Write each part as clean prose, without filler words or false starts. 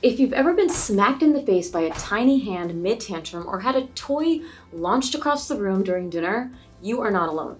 If you've ever been smacked in the face by a tiny hand mid-tantrum or had a toy launched across the room during dinner, you are not alone.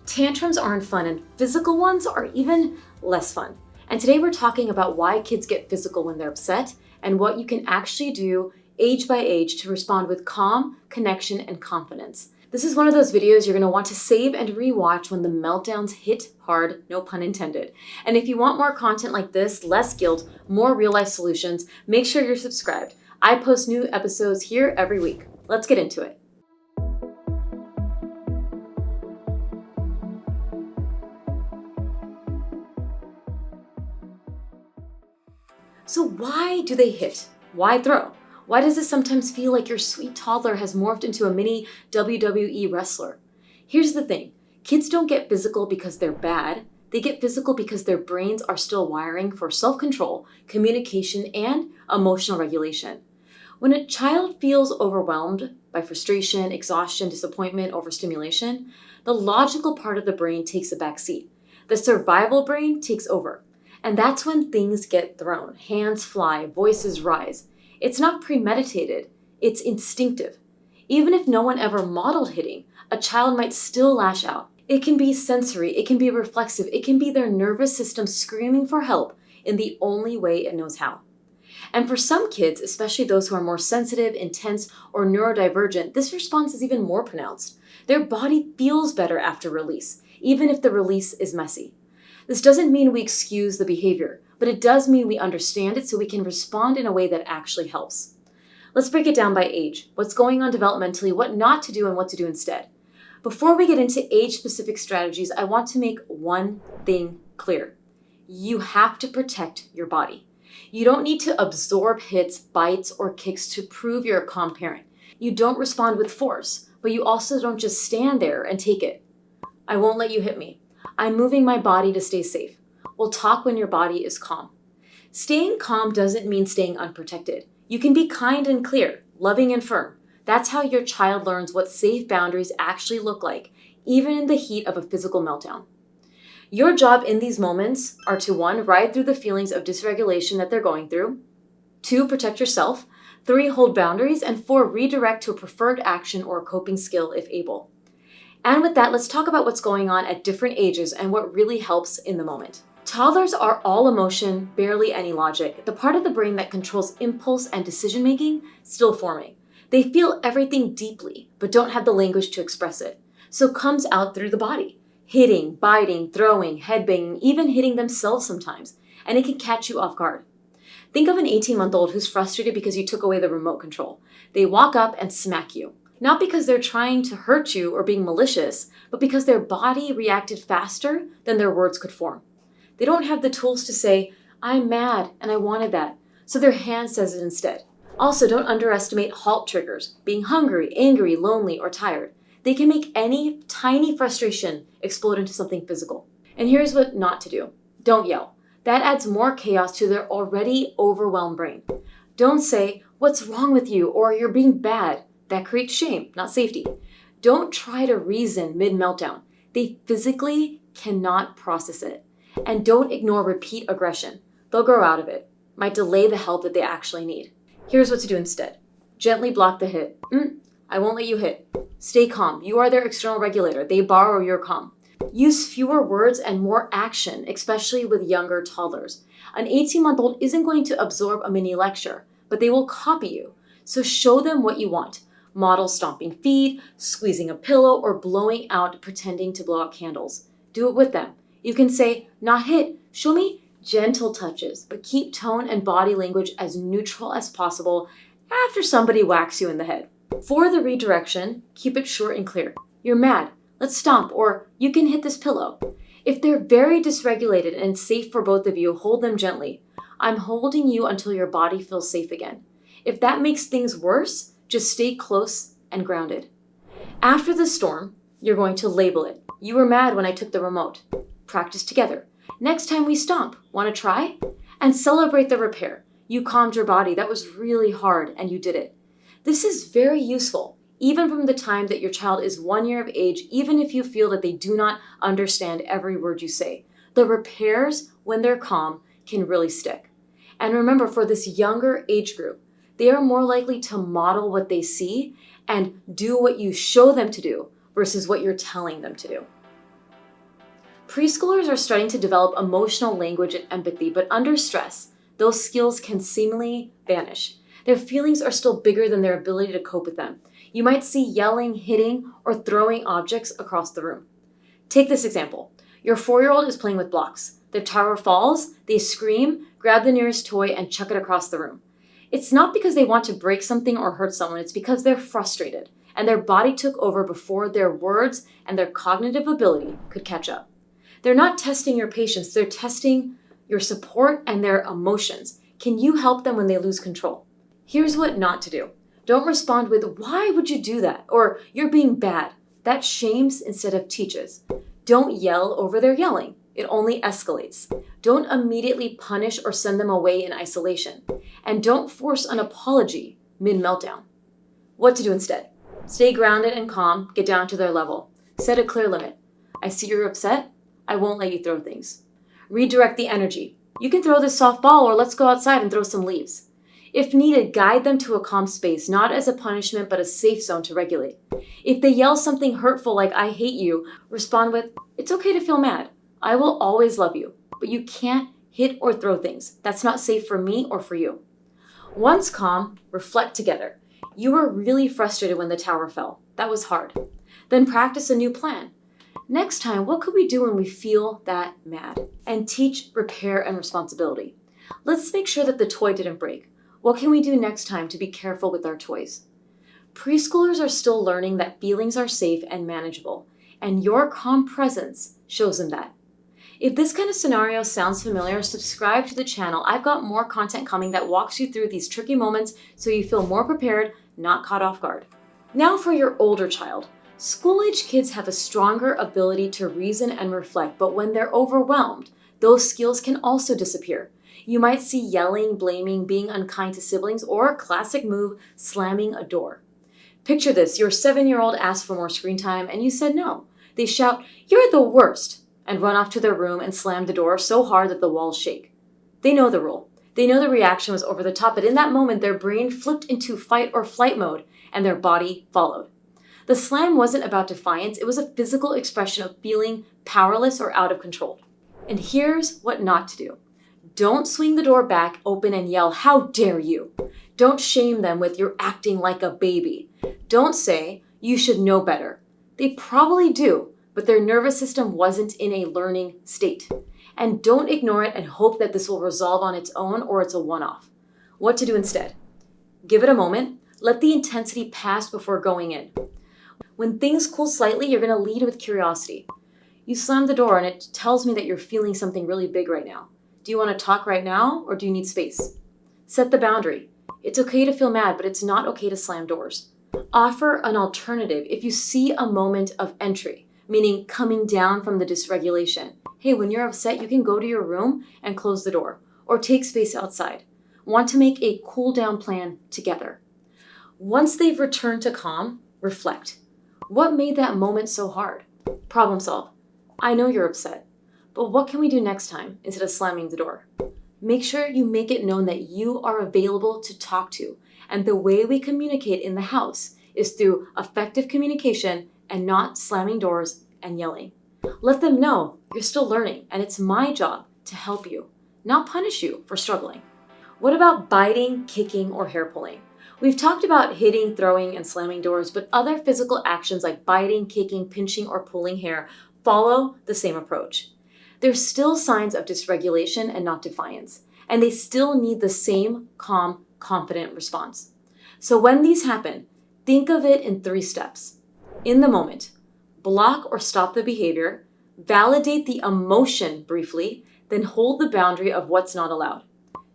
Tantrums aren't fun, and physical ones are even less fun. And today we're talking about why kids get physical when they're upset and what you can actually do age by age to respond with calm, connection, and confidence. This is one of those videos you're going to want to save and rewatch when the meltdowns hit hard, no pun intended. And if you want more content like this, less guilt, more real-life solutions, make sure you're subscribed. I post new episodes here every week. Let's get into it. So why do they hit? Why throw? Why does it sometimes feel like your sweet toddler has morphed into a mini WWE wrestler? Here's the thing. Kids don't get physical because they're bad. They get physical because their brains are still wiring for self-control, communication, and emotional regulation. When a child feels overwhelmed by frustration, exhaustion, disappointment, overstimulation, the logical part of the brain takes a back seat. The survival brain takes over. And that's when things get thrown. Hands fly, voices rise. It's not premeditated, it's instinctive. Even if no one ever modeled hitting, a child might still lash out. It can be sensory, it can be reflexive, it can be their nervous system screaming for help in the only way it knows how. And for some kids, especially those who are more sensitive, intense, or neurodivergent, this response is even more pronounced. Their body feels better after release, even if the release is messy. This doesn't mean we excuse the behavior, but it does mean we understand it so we can respond in a way that actually helps. Let's break it down by age. What's going on developmentally, what not to do, and what to do instead. Before we get into age-specific strategies, I want to make one thing clear. You have to protect your body. You don't need to absorb hits, bites, or kicks to prove you're a calm parent. You don't respond with force, but you also don't just stand there and take it. I won't let you hit me. I'm moving my body to stay safe. We'll talk when your body is calm. Staying calm doesn't mean staying unprotected. You can be kind and clear, loving and firm. That's how your child learns what safe boundaries actually look like, even in the heat of a physical meltdown. Your job in these moments are to 1, ride through the feelings of dysregulation that they're going through, 2, protect yourself, 3, hold boundaries, and 4, redirect to a preferred action or coping skill if able. And with that, let's talk about what's going on at different ages and what really helps in the moment. Toddlers are all emotion, barely any logic. The part of the brain that controls impulse and decision-making still forming. They feel everything deeply, but don't have the language to express it. So comes out through the body. Hitting, biting, throwing, headbanging, even hitting themselves sometimes. And it can catch you off guard. Think of an 18-month-old who's frustrated because you took away the remote control. They walk up and smack you. Not because they're trying to hurt you or being malicious, but because their body reacted faster than their words could form. They don't have the tools to say, I'm mad and I wanted that, so their hand says it instead. Also, don't underestimate halt triggers, being hungry, angry, lonely, or tired. They can make any tiny frustration explode into something physical. And here's what not to do. Don't yell. That adds more chaos to their already overwhelmed brain. Don't say, what's wrong with you, or you're being bad. That creates shame, not safety. Don't try to reason mid-meltdown. They physically cannot process it. And don't ignore repeat aggression. They'll grow out of it. Might delay the help that they actually need. Here's what to do instead. Gently block the hit. I won't let you hit. Stay calm. You are their external regulator. They borrow your calm. Use fewer words and more action, especially with younger toddlers. An 18-month-old isn't going to absorb a mini lecture, but they will copy you. So show them what you want. Model stomping feet, squeezing a pillow, or blowing out, pretending to blow out candles. Do it with them. You can say, not hit. Show me gentle touches, but keep tone and body language as neutral as possible after somebody whacks you in the head. For the redirection, keep it short and clear. You're mad. Let's stomp, or you can hit this pillow. If they're very dysregulated and safe for both of you, hold them gently. I'm holding you until your body feels safe again. If that makes things worse, just stay close and grounded. After the storm, you're going to label it. You were mad when I took the remote. Practice together. Next time we stomp, want to try? And celebrate the repair. You calmed your body. That was really hard and you did it. This is very useful, even from the time that your child is 1 year of age, even if you feel that they do not understand every word you say. The repairs, when they're calm, can really stick. And remember, for this younger age group, they are more likely to model what they see and do what you show them to do versus what you're telling them to do. Preschoolers are starting to develop emotional language and empathy, but under stress, those skills can seemingly vanish. Their feelings are still bigger than their ability to cope with them. You might see yelling, hitting, or throwing objects across the room. Take this example. Your 4-year-old is playing with blocks. Their tower falls, they scream, grab the nearest toy, and chuck it across the room. It's not because they want to break something or hurt someone, it's because they're frustrated, and their body took over before their words and their cognitive ability could catch up. They're not testing your patience, they're testing your support and their emotions. Can you help them when they lose control? Here's what not to do. Don't respond with, "Why would you do that?" or "You're being bad." That shames instead of teaches. Don't yell over their yelling. It only escalates. Don't immediately punish or send them away in isolation. And don't force an apology mid-meltdown. What to do instead? Stay grounded and calm, get down to their level. Set a clear limit. I see you're upset. I won't let you throw things. Redirect the energy. You can throw this softball, or let's go outside and throw some leaves. If needed, guide them to a calm space, not as a punishment, but a safe zone to regulate. If they yell something hurtful like "I hate you," respond with, "It's okay to feel mad. I will always love you, but you can't hit or throw things. That's not safe for me or for you." Once calm, reflect together. You were really frustrated when the tower fell. That was hard. Then practice a new plan. Next time, what could we do when we feel that mad? And teach repair and responsibility. Let's make sure that the toy didn't break. What can we do next time to be careful with our toys? Preschoolers are still learning that feelings are safe and manageable, and your calm presence shows them that. If this kind of scenario sounds familiar, subscribe to the channel. I've got more content coming that walks you through these tricky moments so you feel more prepared, not caught off guard. Now for your older child. School-age kids have a stronger ability to reason and reflect, but when they're overwhelmed, those skills can also disappear. You might see yelling, blaming, being unkind to siblings, or classic move, slamming a door. Picture this, your 7-year-old asked for more screen time and you said no. They shout, "You're the worst," and run off to their room and slam the door so hard that the walls shake. They know the rule. They know the reaction was over the top, but in that moment, their brain flipped into fight or flight mode and their body followed. The slam wasn't about defiance, it was a physical expression of feeling powerless or out of control. And here's what not to do. Don't swing the door back open and yell, "How dare you?" Don't shame them with "You're acting like a baby." Don't say, "You should know better." They probably do, but their nervous system wasn't in a learning state. And don't ignore it and hope that this will resolve on its own or it's a one-off. What to do instead? Give it a moment. Let the intensity pass before going in. When things cool slightly, you're going to lead with curiosity. You slam the door and it tells me that you're feeling something really big right now. Do you want to talk right now or do you need space? Set the boundary. It's okay to feel mad, but it's not okay to slam doors. Offer an alternative if you see a moment of entry, meaning coming down from the dysregulation. Hey, when you're upset, you can go to your room and close the door or take space outside. Want to make a cool down plan together. Once they've returned to calm, reflect. What made that moment so hard? Problem solve. I know you're upset, but what can we do next time instead of slamming the door? Make sure you make it known that you are available to talk to, and the way we communicate in the house is through effective communication and not slamming doors and yelling. Let them know you're still learning, and it's my job to help you, not punish you for struggling. What about biting, kicking, or hair pulling? We've talked about hitting, throwing, and slamming doors, but other physical actions like biting, kicking, pinching, or pulling hair follow the same approach. There's still signs of dysregulation and not defiance, and they still need the same calm, confident response. So when these happen, think of it in 3 steps. In the moment, block or stop the behavior, validate the emotion briefly, then hold the boundary of what's not allowed.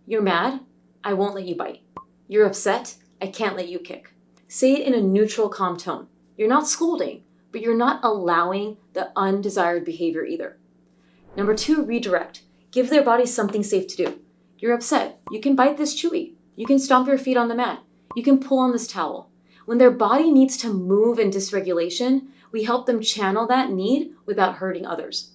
You're mad? I won't let you bite. You're upset? I can't let you kick. Say it in a neutral, calm tone. You're not scolding, but you're not allowing the undesired behavior either. Number 2, redirect. Give their body something safe to do. You're upset. You can bite this chewy. You can stomp your feet on the mat. You can pull on this towel. When their body needs to move in dysregulation, we help them channel that need without hurting others.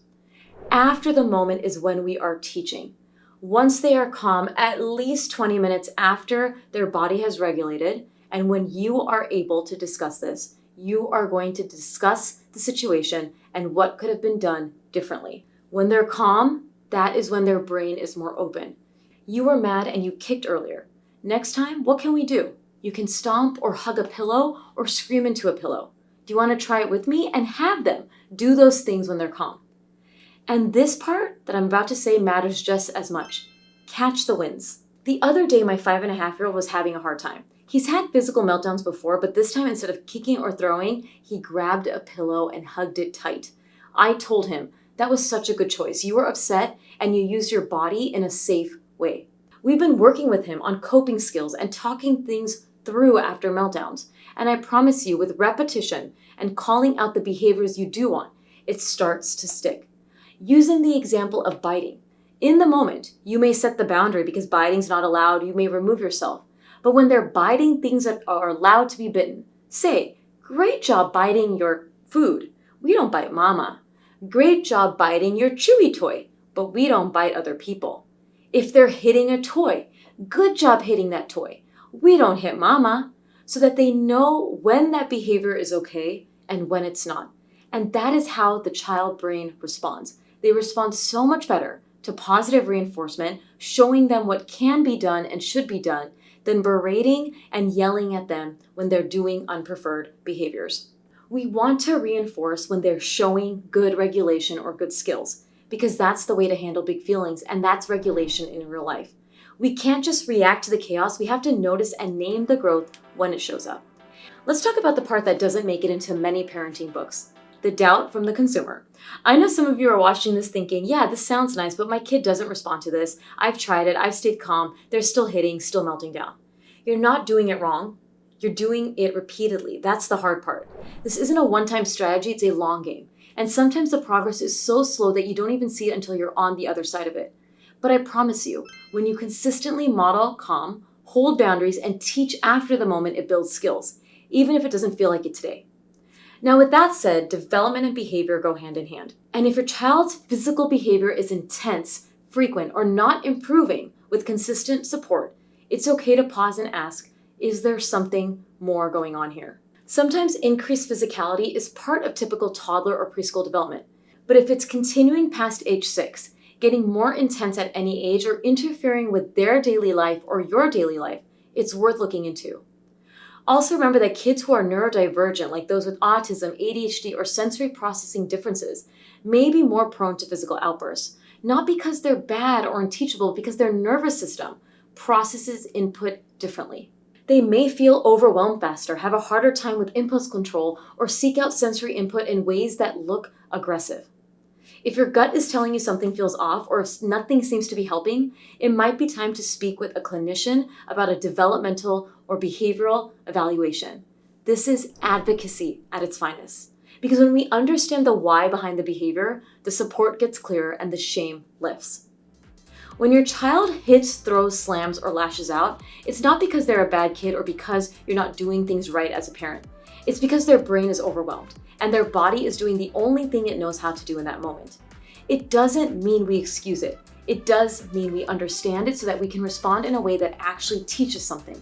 After the moment is when we are teaching. Once they are calm, at least 20 minutes after their body has regulated, and when you are able to discuss this, you are going to discuss the situation and what could have been done differently. When they're calm, that is when their brain is more open. You were mad and you kicked earlier. Next time, what can we do? You can stomp or hug a pillow or scream into a pillow. Do you want to try it with me? And have them do those things when they're calm. And this part that I'm about to say matters just as much. Catch the wins. The other day, my 5.5-year-old was having a hard time. He's had physical meltdowns before, but this time instead of kicking or throwing, he grabbed a pillow and hugged it tight. I told him, that was such a good choice. You were upset and you used your body in a safe way. We've been working with him on coping skills and talking things through after meltdowns. And I promise you, with repetition and calling out the behaviors you do want, it starts to stick. Using the example of biting. In the moment, you may set the boundary because biting's not allowed, you may remove yourself. But when they're biting things that are allowed to be bitten, say, great job biting your food. We don't bite mama. Great job biting your chewy toy, but we don't bite other people. If they're hitting a toy, good job hitting that toy. We don't hit mama. So that they know when that behavior is okay and when it's not. And that is how the child brain responds. They respond so much better to positive reinforcement, showing them what can be done and should be done, than berating and yelling at them when they're doing unpreferred behaviors. We want to reinforce when they're showing good regulation or good skills, because that's the way to handle big feelings, and that's regulation in real life. We can't just react to the chaos, we have to notice and name the growth when it shows up. Let's talk about the part that doesn't make it into many parenting books. The doubt from the consumer. I know some of you are watching this thinking, yeah, this sounds nice, but my kid doesn't respond to this. I've tried it, I've stayed calm, they're still hitting, still melting down. You're not doing it wrong. You're doing it repeatedly. That's the hard part. This isn't a one-time strategy, it's a long game. And sometimes the progress is so slow that you don't even see it until you're on the other side of it. But I promise you, when you consistently model calm, hold boundaries, and teach after the moment, it builds skills, even if it doesn't feel like it today. Now, with that said, development and behavior go hand in hand. And if your child's physical behavior is intense, frequent, or not improving with consistent support, it's okay to pause and ask, is there something more going on here? Sometimes increased physicality is part of typical toddler or preschool development. But if it's continuing past age 6, getting more intense at any age, or interfering with their daily life or your daily life, it's worth looking into. Also remember that kids who are neurodivergent, like those with autism, ADHD, or sensory processing differences, may be more prone to physical outbursts, not because they're bad or unteachable, because their nervous system processes input differently. They may feel overwhelmed faster, have a harder time with impulse control, or seek out sensory input in ways that look aggressive. If your gut is telling you something feels off, or if nothing seems to be helping, it might be time to speak with a clinician about a developmental or behavioral evaluation. This is advocacy at its finest. Because when we understand the why behind the behavior, the support gets clearer and the shame lifts. When your child hits, throws, slams, or lashes out, it's not because they're a bad kid or because you're not doing things right as a parent. It's because their brain is overwhelmed and their body is doing the only thing it knows how to do in that moment. It doesn't mean we excuse it. It does mean we understand it so that we can respond in a way that actually teaches something.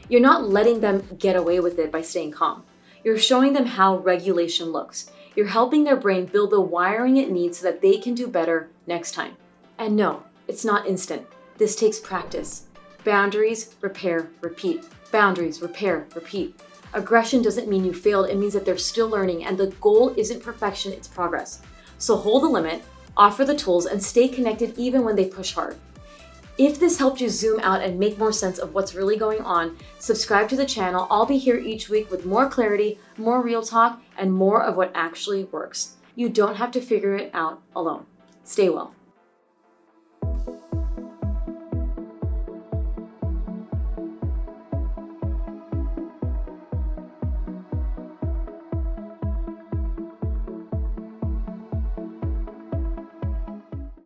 You're not letting them get away with it by staying calm. You're showing them how regulation looks. You're helping their brain build the wiring it needs so that they can do better next time. And no, it's not instant. This takes practice. Boundaries, repair, repeat. Boundaries, repair, repeat. Aggression doesn't mean you failed, it means that they're still learning, and the goal isn't perfection, it's progress. So hold the limit, offer the tools, and stay connected even when they push hard. If this helped you zoom out and make more sense of what's really going on, subscribe to the channel. I'll be here each week with more clarity, more real talk, and more of what actually works. You don't have to figure it out alone. Stay well.